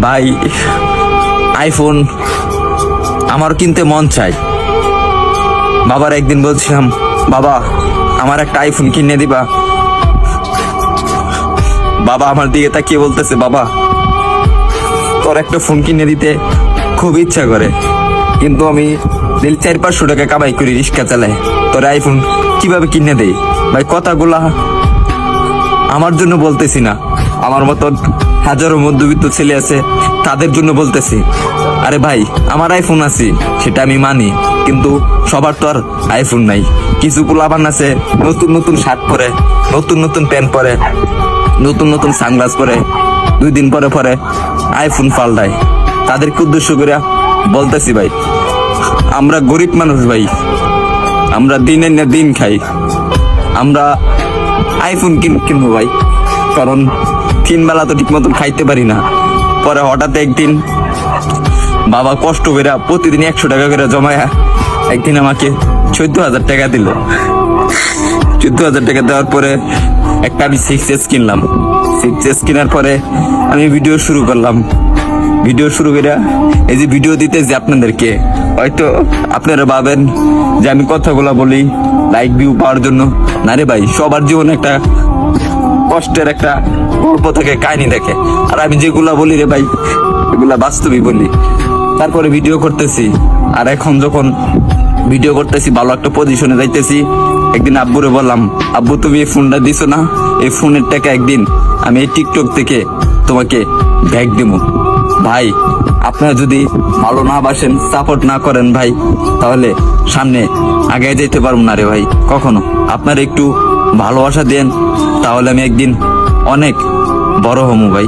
ভাই আইফোন আমার কিনতে মন চাই। বাবার একদিন বলছিলাম, বাবা আমার একটা আইফোন কিনে দিবা। বাবা আমার দিকে তাকিয়ে বলতেছে, বাবা তোর একটা ফোন কিনে দিতে খুব ইচ্ছা করে, কিন্তু আমি 400-500 টাকা কামাই করি, রিক্সা চালাই, তোর আইফোন কিভাবে কিনে দেই? ভাই কথাগুলা আমার জন্য বলতেছি না, আমার মতন হাজারো মধ্যবিত্ত ছেলে আছে তাদের জন্য বলতেছি। আরে ভাই আমার আইফোন আছে সেটা আমি মানি, কিন্তু সবার তো আর আইফোন নাই। কিছু পোলাপান আছে নতুন নতুন শার্ট পরে, নতুন নতুন প্যান্ট পরে, নতুন নতুন সানগ্লাস পরে, 2 দিন পরে পরে আইফোন পাল্টায়। তাদেরকে উদ্দেশ্য করে বলতেছি, ভাই আমরা গরিব মানুষ, ভাই আমরা দিনের না দিন খাই, আমরা আইফোন কিনবো ভাই, কারণ 3 বেলা তো ঠিক মতন খাইতে পারি না। পরে হঠাৎ একদিন বাবা কষ্ট করে প্রতিদিন 100 টাকা করে জমায়া একদিন আমাকে 14,000 টাকা দিল। 14,000 টাকা দেওয়ার পরে একটা আমি 6S কিনলাম। 6S কেনার পরে আমি ভিডিও শুরু করলাম। ভিডিও শুরু করে এই যে ভিডিও দিতেছি আপনাদেরকে, হয়তো আপনারা ভাবেন যে আমি কথাগুলা বলি লাইক ভিউ পাওয়ার জন্য। না রে ভাই, সবার জীবনে একটা কষ্টের একটা গল্প থাকে, কাহিনী দেখে, আর আমি যেগুলা বলি রে ভাই এগুলা বাস্তবই বলি। তারপরে ভিডিও করতেছি, আর এখন যখন ভিডিও করতেছি ভালো একটা পজিশনে যাইতেছি, একদিন আব্বুরে বললাম, আব্বু তুমি এই ফোনটা দিছো না, এই ফোনের টাকা একদিন আমি এই টিকটক থেকে তোমাকে ব্যাগ দেবো। ভাই আপনারা যদি ভালো না বাসেন, সাপোর্ট না করেন ভাই, তাহলে সামনে আগে যেতে পারবো না রে ভাই কখনো। আপনারা একটু ভালোবাসা দেন, তাহলে আমি একদিন অনেক বড় হবো ভাই।